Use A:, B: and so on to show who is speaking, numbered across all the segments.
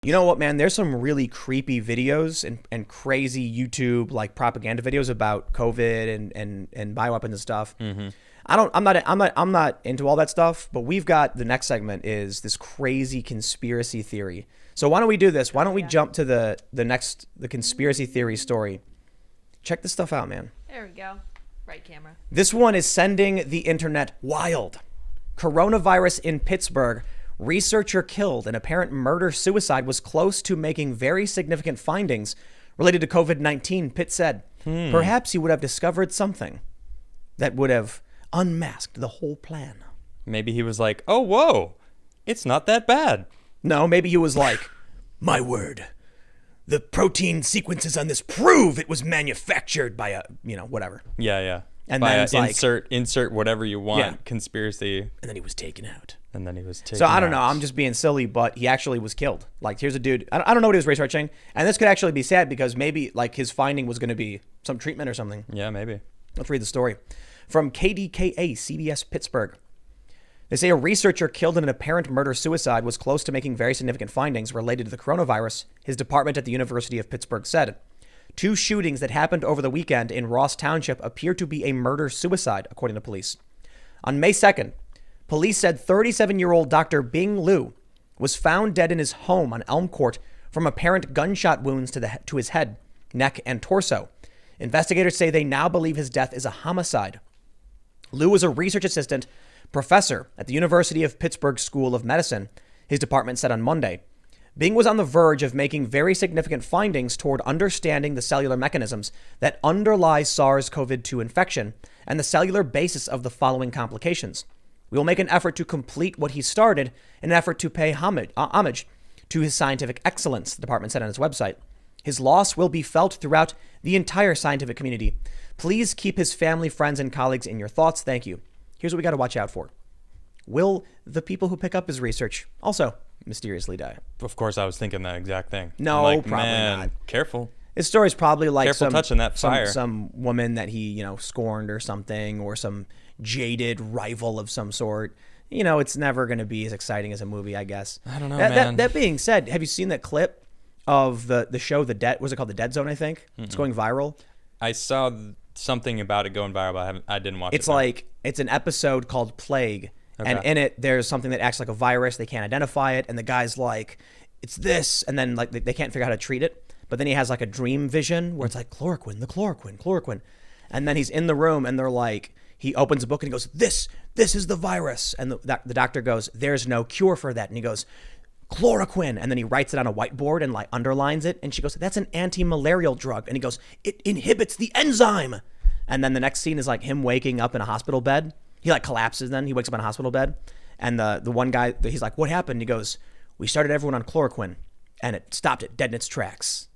A: You know what, man? There's some really creepy videos and crazy YouTube like propaganda videos about COVID and bioweapons and stuff.
B: Mm-hmm.
A: I'm not into all that stuff, but we've got the next segment is this crazy conspiracy theory. So why don't we do this? Why don't we jump to the conspiracy theory story? Check this stuff out, man.
C: There we go. Right camera.
A: This one is sending the internet wild. Coronavirus in Pittsburgh. Researcher killed in apparent murder-suicide was close to making very significant findings related to COVID-19, Pitt said. Perhaps he would have discovered something that would have unmasked the whole plan.
B: Maybe he was like, oh, whoa, it's not that bad.
A: No, maybe he was like, my word, the protein sequences on this prove it was manufactured by a, whatever.
B: Yeah.
A: And
B: by
A: then it's like,
B: insert whatever you want,
A: Yeah.
B: conspiracy.
A: And then he was taken out.
B: So
A: I don't know. I'm just being silly, but he actually was killed. Like, here's a dude. I don't know what he was researching. And this could actually be sad because maybe like his finding was going to be some treatment or something.
B: Yeah, maybe.
A: Let's read the story. From KDKA, CBS Pittsburgh. They say a researcher killed in an apparent murder-suicide was close to making very significant findings related to the coronavirus, his department at the University of Pittsburgh said. 2 shootings that happened over the weekend in Ross Township appear to be a murder-suicide, according to police. On May 2nd, police said 37-year-old Dr. Bing Liu was found dead in his home on Elm Court from apparent gunshot wounds to his head, neck, and torso. Investigators say they now believe his death is a homicide. Liu was a research assistant professor at the University of Pittsburgh School of Medicine, his department said on Monday. Bing was on the verge of making very significant findings toward understanding the cellular mechanisms that underlie SARS-CoV-2 infection and the cellular basis of the following complications. We will make an effort to complete what he started in an effort to pay homage to his scientific excellence, the department said on its website. His loss will be felt throughout the entire scientific community. Please keep his family, friends, and colleagues in your thoughts. Thank you. Here's what we got to watch out for. Will the people who pick up his research also mysteriously die?
B: Of course, I was thinking that exact thing.
A: No,
B: like,
A: probably not.
B: Careful.
A: His story's probably like
B: Careful touching that fire.
A: Some woman that he, scorned or something, or some jaded rival of some sort. It's never going to be as exciting as a movie, I guess.
B: I don't know, man.
A: That being said, have you seen that clip of the show, The Dead? Was it called The Dead Zone, I think? Mm-mm. It's going viral.
B: I saw something about it going viral, but I didn't watch it.
A: It's like, it's an episode called Plague.
B: Okay.
A: And in it, there's something that acts like a virus. They can't identify it. And the guy's like, it's this. And then like they can't figure out how to treat it. But then he has like a dream vision where it's like chloroquine. And then he's in the room and they're like, he opens a book and he goes, this is the virus. And the doctor goes, there's no cure for that. And he goes, chloroquine. And then he writes it on a whiteboard and like underlines it. And she goes, that's an anti-malarial drug. And he goes, it inhibits the enzyme. And then the next scene is like him waking up in a hospital bed. He like collapses then. He wakes up in a hospital bed. And the one guy, he's like, what happened? And he goes, we started everyone on chloroquine and it stopped it dead in its tracks.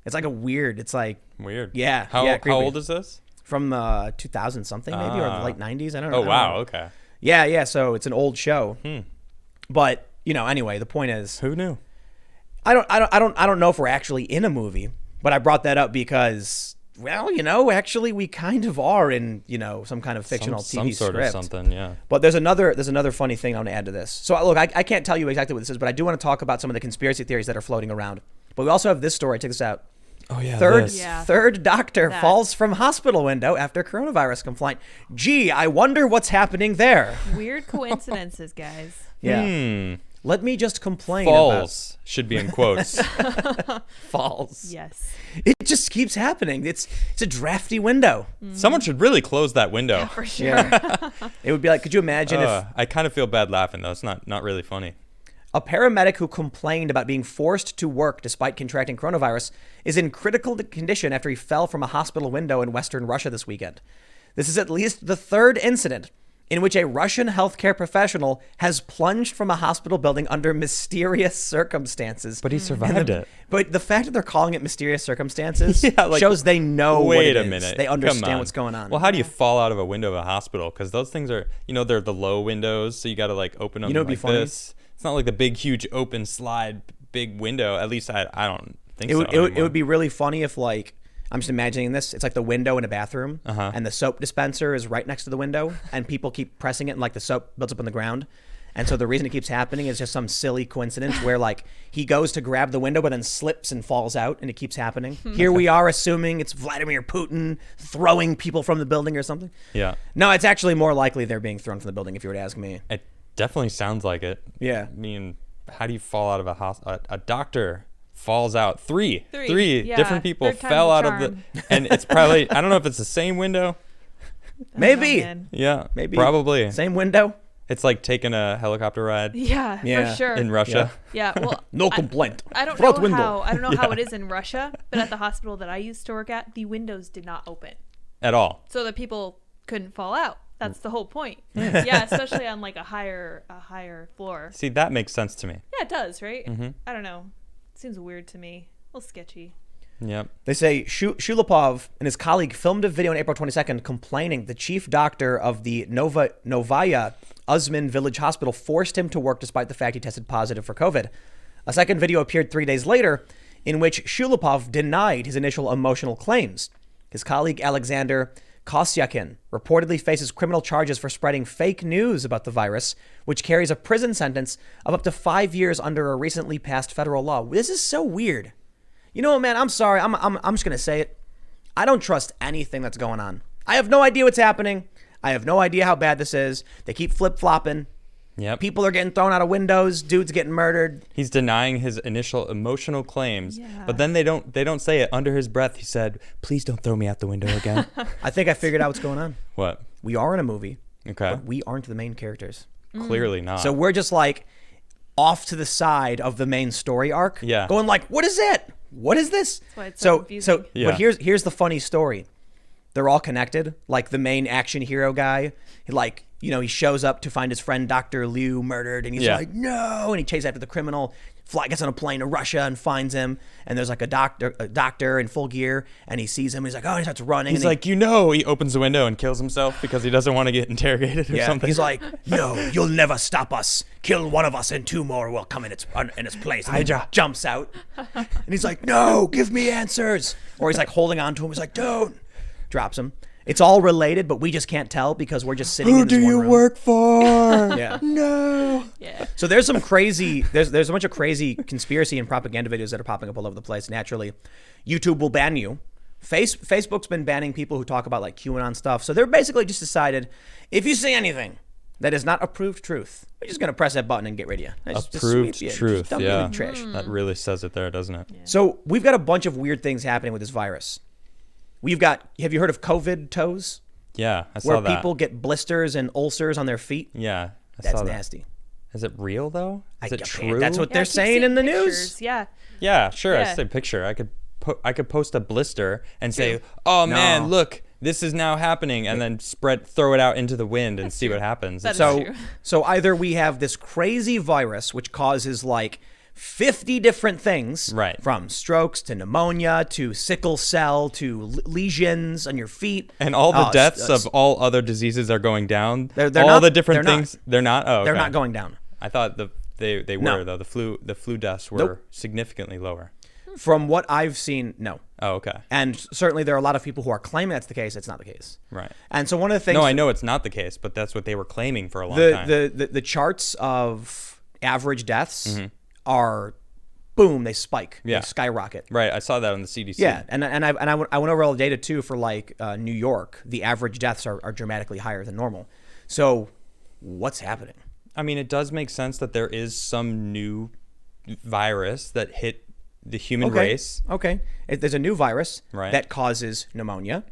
A: It's like it's like.
B: Weird.
A: Yeah.
B: How
A: creepy.
B: old is this?
A: From 2000 something maybe, or the late 90s. I don't know.
B: Oh, wow. Okay.
A: Yeah. So it's an old show. But, anyway, the point is.
B: Who knew?
A: I don't know if we're actually in a movie, but I brought that up because, well, actually we kind of are in, some kind of fictional TV
B: sort
A: script.
B: Of something, yeah.
A: But there's another funny thing I want to add to this. So look, I can't tell you exactly what this is, but I do want to talk about some of the conspiracy theories that are floating around. But we also have this story. Check this out.
B: Oh yeah.
A: Third doctor falls from hospital window after coronavirus complaint. Gee, I wonder what's happening there.
C: Weird coincidences, guys.
A: Yeah. Let me just complain
B: Falls should be in quotes.
A: Falls.
C: Yes.
A: It just keeps happening. It's a drafty window.
B: Someone should really close that window.
C: Yeah, for sure.
A: Yeah. It would be like, could you imagine if
B: I kind of feel bad laughing though. It's not really funny.
A: a paramedic who complained about being forced to work despite contracting coronavirus is in critical condition after he fell from a hospital window in Western Russia this weekend. This is at least the third incident in which a Russian healthcare professional has plunged from a hospital building under mysterious circumstances.
B: But he survived it.
A: But the fact that they're calling it mysterious circumstances shows they know what it is. Wait a minute. They understand what's going on.
B: Well, how do you fall out of a window of a hospital? Because those things are, they're the low windows, so you got to open them like this. It's not like the big, huge, open slide, big window. At least I don't think so.
A: It would be really funny if I'm just imagining this. It's like the window in a bathroom, and the soap dispenser is right next to the window, and people keep pressing it, and the soap builds up on the ground. And so the reason it keeps happening is just some silly coincidence where like he goes to grab the window but then slips and falls out, and it keeps happening. Here we are assuming it's Vladimir Putin throwing people from the building or something.
B: Yeah.
A: No, it's actually more likely they're being thrown from the building if you were to ask me.
B: It definitely sounds like it.
A: Yeah.
B: I mean, how do you fall out of a hospital? A doctor falls out. Three
C: Yeah,
B: different people
C: third time's
B: fell
C: the
B: out of
C: charm.
B: the, and it's probably, I don't know if it's the same window.
A: Maybe.
C: Oh, man.
B: Yeah,
A: Maybe.
B: probably.
A: Same window.
B: It's like taking a helicopter ride
C: Yeah,
A: Yeah.
C: for sure.
B: in Russia.
C: Yeah, well,
A: No complaint.
C: I don't
A: Front
C: know
A: window.
C: how I don't know how it is in Russia, but at the hospital that I used to work at, the windows did not open,
B: At all.
C: so that people couldn't fall out. That's the whole point. Yeah, especially on like a higher floor.
B: See, that makes sense to me.
C: Yeah, it does, right?
B: Mm-hmm.
C: I don't know. Seems weird to me. A little sketchy.
B: Yep.
A: They say Shulapov and his colleague filmed a video on April 22nd complaining the chief doctor of the Novaya Uzman Village Hospital forced him to work despite the fact he tested positive for COVID. A second video appeared 3 days later in which Shulapov denied his initial emotional claims. His colleague Alexander Kosyakin reportedly faces criminal charges for spreading fake news about the virus, which carries a prison sentence of up to 5 years under a recently passed federal law. This is so weird. You know what, man? I'm sorry. I'm just going to say it. I don't trust anything that's going on. I have no idea what's happening. I have no idea how bad this is. They keep flip-flopping.
B: Yep.
A: People are getting thrown out of windows. Dudes getting murdered.
B: He's denying his initial emotional claims,
C: Yeah.
B: but then they don't say it under his breath. He said, "Please don't throw me out the window again."
A: I think I figured out what's going on.
B: What?
A: We are in a movie,
B: Okay.
A: but we aren't the main characters.
B: Clearly not.
A: So we're just like off to the side of the main story arc.
B: Yeah.
A: Going like, what is it? What is this?
C: why it's so confusing.
B: Yeah.
A: But here's the funny story. They're all connected. Like the main action hero guy, he shows up to find his friend Dr. Liu murdered, and he's
B: Yeah.
A: like, no, and he chases after the criminal. Gets on a plane to Russia and finds him, and there's like a doctor in full gear, and he sees him. And he's like, oh, and he starts running.
B: He's
A: and
B: like, he opens the window and kills himself because he doesn't want to get interrogated or something.
A: He's like, no, you'll never stop us. Kill one of us, and two more will come in its place. And he jumps out, and he's like, no, give me answers. Or he's like holding on to him. He's like, don't. Drops him. It's all related, but we just can't tell because we're just sitting in this one room.
B: work for?
A: Yeah.
B: No.
C: Yeah.
A: So there's some crazy, there's a bunch of crazy conspiracy and propaganda videos that are popping up all over the place. Naturally, YouTube will ban you. Facebook's been banning people who talk about like QAnon stuff. So they're basically just decided, if you say anything that is not approved truth, we're just gonna press that button and get rid of you. Just
B: Approved
A: sweep you.
B: truth,
A: Just dump you in
B: yeah.
A: the trash.
B: That really says it there, doesn't it?
A: So we've got a bunch of weird things happening with this virus. Have you heard of COVID toes?
B: Yeah, I saw
A: Where
B: that.
A: people get blisters and ulcers on their feet?
B: Yeah, I
A: That's
B: saw that.
A: nasty.
B: Is it real though? Is it true?
A: That's what
C: Yeah, I
A: they're
C: keep
A: saying
C: seeing
A: in the
C: pictures.
A: news.
C: Yeah.
B: Yeah, sure. I
C: Yeah.
B: said picture. I could post a blister and say, "Oh man, look, this is now happening," and then throw it out into the wind and see what happens.
C: That is
A: So,
C: true.
A: so either we have this crazy virus which causes like 50 different things,
B: Right.
A: From strokes to pneumonia to sickle cell to lesions on your feet,
B: And all the deaths of all other diseases are going down.
A: They're
B: all
A: not-
B: the different
A: they're not.
B: things. They're not. Oh,
A: they're
B: okay.
A: not going down.
B: I thought they were
A: No.
B: though. The flu deaths were
A: Nope.
B: significantly lower.
A: From what I've seen, no.
B: Oh, okay.
A: And certainly there are a lot of people who are claiming that's the case. It's not the case.
B: Right.
A: And so one of the things
B: No, I know it's not the case, but that's what they were claiming for a long time.
A: the charts of average deaths are boom, they spike.
B: Yeah.
A: They skyrocket.
B: Right. I saw that on the CDC.
A: Yeah, and I went over all the data too for like New York. The average deaths are dramatically higher than normal. So, what's happening?
B: I mean, it does make sense that there is some new virus that hit the human race.
A: Okay, there's a new virus
B: Right.
A: that causes pneumonia,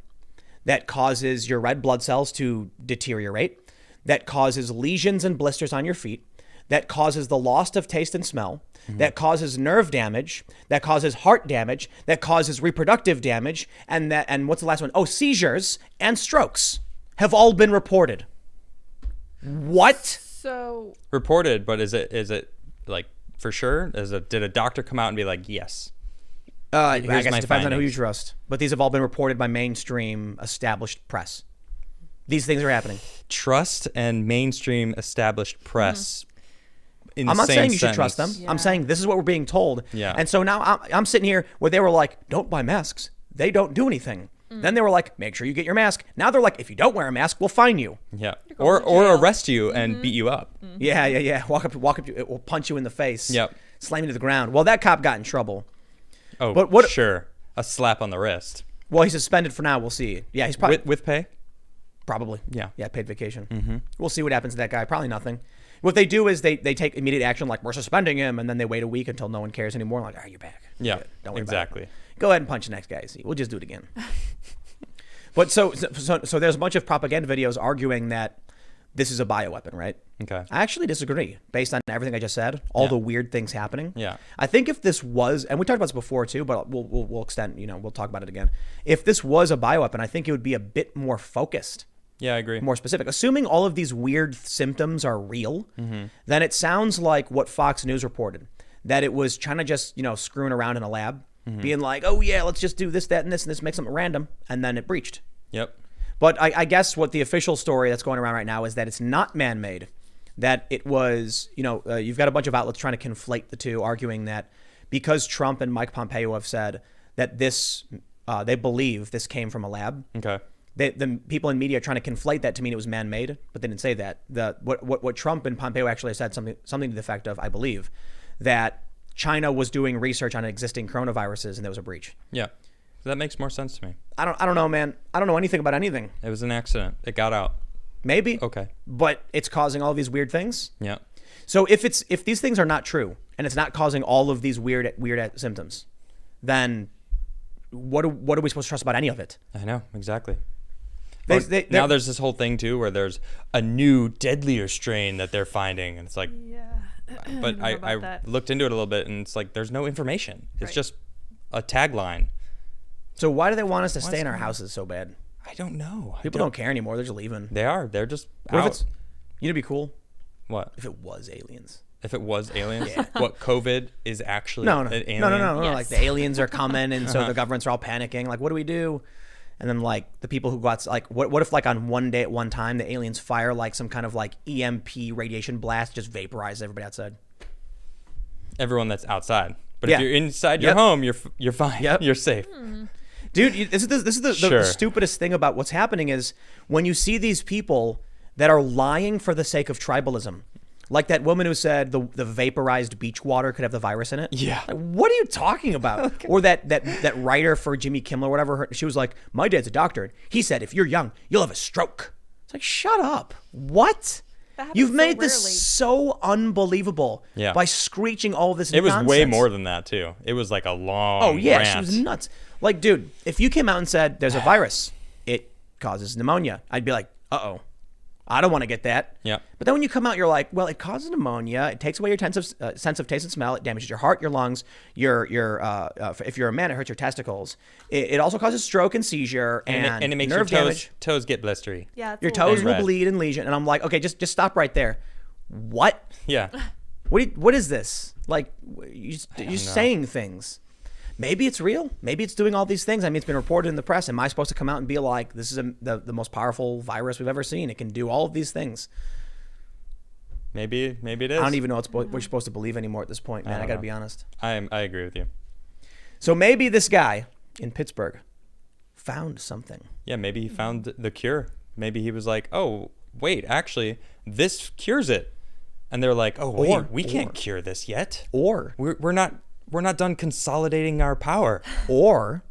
A: that causes your red blood cells to deteriorate, that causes lesions and blisters on your feet, that causes the loss of taste and smell, that causes nerve damage, that causes heart damage, that causes reproductive damage, and what's the last one? Oh, seizures and strokes have all been reported. What?
C: So
B: Reported, but is it like for sure? Did a doctor come out and be like, yes?
A: I
B: Here's
A: guess
B: my
A: it depends on who you
B: findings.
A: trust. But these have all been reported by mainstream established press. These things are happening.
B: Trust and mainstream established press. In
A: I'm
B: the
A: not
B: same
A: saying you should trust them.
B: sentence.
C: Yeah.
A: I'm saying this is what we're being told.
B: Yeah.
A: And so now I'm sitting here where they were like, don't buy masks. They don't do anything. Then they were like, make sure you get your mask. Now they're like, if you don't wear a mask, we'll fine you.
B: Yeah. Or arrest you and beat you up.
A: Yeah. Walk up to you, it will punch you in the face.
B: Yep.
A: Slam you to the ground. Well, that cop got in trouble.
B: Oh,
A: but what,
B: sure. A slap on the wrist.
A: Well, he's suspended for now. We'll see. Yeah, he's probably...
B: With pay?
A: Probably.
B: Yeah.
A: Yeah, paid vacation. We'll see what happens to that guy. Probably nothing. What they do is they take immediate action, like, we're suspending him, and then they wait a week until no one cares anymore. Like, all right, you're back.
B: Yeah,
A: don't worry
B: exactly.
A: about it. Go ahead and punch the next guy. See, we'll just do it again. But so there's a bunch of propaganda videos arguing that this is a bioweapon, right?
B: Okay.
A: I actually disagree based on everything I just said, all the weird things happening.
B: Yeah.
A: I think if this was, and we talked about this before too, but we'll extend, we'll talk about it again. If this was a bioweapon, I think it would be a bit more focused.
B: Yeah, I agree.
A: More specific. Assuming all of these weird symptoms are real, then it sounds like what Fox News reported, that it was China just, screwing around in a lab, being like, oh yeah, let's just do this, that, and this make something random, and then it breached.
B: Yep.
A: But I guess what the official story that's going around right now is that it's not man-made, that it was, you've got a bunch of outlets trying to conflate the two, arguing that because Trump and Mike Pompeo have said that this, they believe this came from a lab.
B: Okay.
A: The people in media are trying to conflate that to mean it was man-made, but they didn't say that. What Trump and Pompeo actually said, something to the effect of, I believe, that China was doing research on existing coronaviruses and there was a breach.
B: Yeah. That makes more sense to me.
A: I don't know, man. I don't know anything about anything.
B: It was an accident. It got out.
A: Maybe.
B: Okay.
A: But it's causing all these weird things.
B: Yeah.
A: So if these things are not true and it's not causing all of these weird symptoms, then what are we supposed to trust about any of it?
B: I know, exactly.
A: Now
B: there's this whole thing too where there's a new deadlier strain that they're finding, and it's like, but I looked into it a little bit, and it's like there's no information. It's just a tagline.
A: So why do they want us to stay in our houses so bad?
B: I don't know.
A: People don't care anymore. They're just leaving.
B: They are. They're just
A: what
B: out.
A: If it's, it'd be cool.
B: What?
A: If it was aliens.
B: If it was aliens? Yeah. What, COVID is actually
A: an
B: alien?
A: No.
C: Yes.
A: Like the aliens are coming, and so the governments are all panicking. Like, what do we do? And then like the people who got like, what if like on one day at one time the aliens fire like some kind of like EMP radiation blast, just vaporize everybody outside?
B: Everyone that's outside. But if you're inside your home, you're fine.
A: Yep.
B: You're safe.
A: Dude, this is the stupidest thing about what's happening is when you see these people that are lying for the sake of tribalism. Like that woman who said the vaporized beach water could have the virus in it.
B: Yeah.
A: Like, what are you talking about? Okay. Or that writer for Jimmy Kimmel or whatever, she was like, my dad's a doctor. He said, if you're young, you'll have a stroke. It's like, shut up. What? You've made this so unbelievable by screeching all this nonsense.
B: It was way more than that, too. It was like a long rant.
A: She was nuts. Like, dude, if you came out and said there's a virus, it causes pneumonia, I'd be like, uh-oh. I don't want to get that.
B: Yeah.
A: But then when you come out, you're like, well, it causes pneumonia. It takes away your sense of taste and smell. It damages your heart, your lungs. If you're a man, it hurts your testicles. It also causes stroke and seizure and
B: it makes
A: nerve
B: your
A: damage.
B: toes get blistery.
C: Yeah.
A: Your toes will bleed and lesion. And I'm like, okay, just stop right there. What?
B: Yeah.
A: What is this? Like, you're saying things. Maybe it's real. Maybe it's doing all these things. I mean, it's been reported in the press. Am I supposed to come out and be like, this is the most powerful virus we've ever seen? It can do all of these things.
B: Maybe it is.
A: I don't even know what you're supposed to believe anymore at this point, man. I got to be honest.
B: I agree with you.
A: So maybe this guy in Pittsburgh found something.
B: Yeah, maybe he found the cure. Maybe he was like, oh, wait, actually, this cures it. And they're like, oh, wait, we can't cure this yet.
A: Or
B: we're not done consolidating our power.
A: Or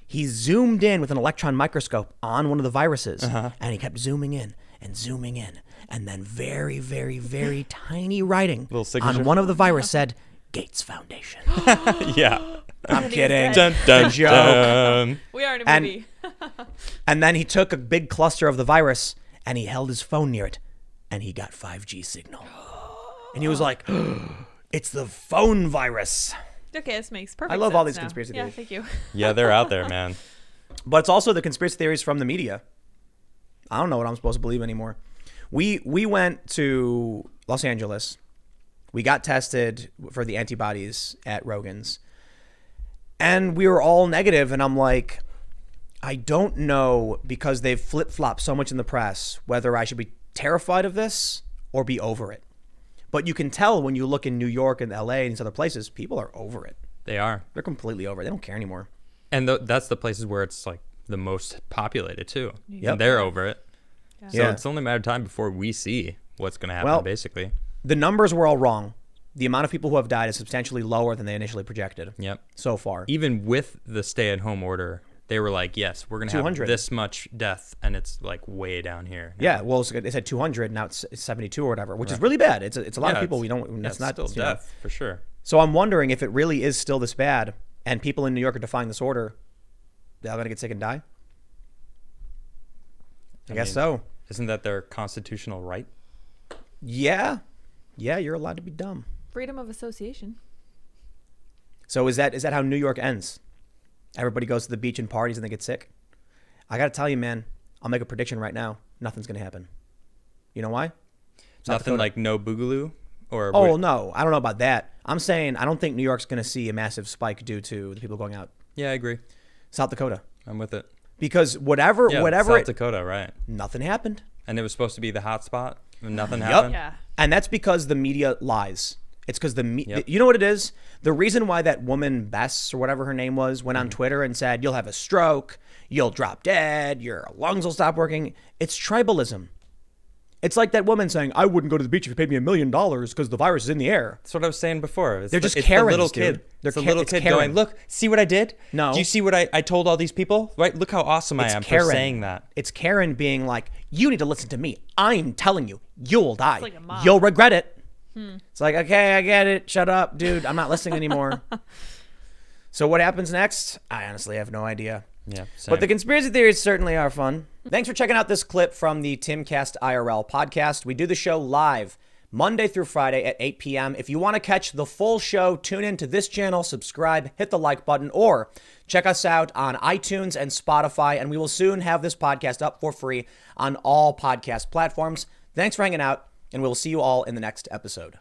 A: he zoomed in with an electron microscope on one of the viruses, and he kept zooming in, and then very, very, very tiny writing on one of the virus said, Gates Foundation.
B: Yeah.
A: I'm kidding.
B: Dun, dun,
A: joke.
B: Dun.
C: We are in a movie.
A: And then he took a big cluster of the virus, and he held his phone near it, and he got 5G signal. And he was like, it's the phone virus.
C: Okay, this makes perfect sense.
A: I love all these conspiracy theories.
C: Yeah, thank you.
B: Yeah, they're out there, man.
A: But it's also the conspiracy theories from the media. I don't know what I'm supposed to believe anymore. We went to Los Angeles. We got tested for the antibodies at Rogan's. And we were all negative, and I'm like, I don't know, because they've flip-flopped so much in the press, whether I should be terrified of this or be over it. But you can tell when you look in New York and LA and these other places, people are over it.
B: They are.
A: They're completely over it. They don't care anymore.
B: And that's the places where it's like the most populated too.
A: Yep.
B: And they're over it.
C: Yeah.
B: So it's only a matter of time before we see what's going to happen, basically.
A: The numbers were all wrong. The amount of people who have died is substantially lower than they initially projected.
B: Yep.
A: So far.
B: Even with the stay-at-home order, they were like, yes, we're going to have this much death, and it's like way down here.
A: Yeah, well, they said 200, now it's 72 or whatever, which is really bad. It's a lot of people we don't. That's not
B: still death for sure.
A: So I'm wondering if it really is still this bad, and people in New York are defying this order. They're all going to get sick and die. I guess so.
B: Isn't that their constitutional right?
A: Yeah, you're allowed to be dumb.
C: Freedom of association.
A: So is that how New York ends? Everybody goes to the beach and parties and they get sick? I got to tell you, man, I'll make a prediction right now. Nothing's going to happen. You know why?
B: Nothing like no boogaloo?
A: No. I don't know about that. I'm saying I don't think New York's going to see a massive spike due to the people going out.
B: Yeah, I agree.
A: South Dakota.
B: I'm with it.
A: Because whatever.
B: South Dakota, right.
A: Nothing happened.
B: And it was supposed to be the hot spot and nothing happened?
C: Yeah.
A: And that's because the media lies. It's because you know what it is? The reason why that woman, Bess, or whatever her name was, went on Twitter and said, you'll have a stroke, you'll drop dead, your lungs will stop working. It's tribalism. It's like that woman saying, I wouldn't go to the beach if you paid me $1 million because the virus is in the air.
B: That's what I was saying before.
A: They're just Karens,
B: the little
A: dude.
B: kid. It's a little kid going, look, see what I did?
A: No.
B: Do you see what I told all these people? Right? Look how awesome I am for saying that.
A: It's Karen being like, you need to listen to me. I'm telling you, you'll die.
C: Like a mom.
A: You'll regret it. It's like, okay, I get it. Shut up, dude. I'm not listening anymore. So what happens next? I honestly have no idea.
B: Yeah, same.
A: But the conspiracy theories certainly are fun. Thanks for checking out this clip from the Timcast IRL podcast. We do the show live Monday through Friday at 8 p.m. If you want to catch the full show, tune in to this channel, subscribe, hit the like button, or check us out on iTunes and Spotify. And we will soon have this podcast up for free on all podcast platforms. Thanks for hanging out, and we'll see you all in the next episode.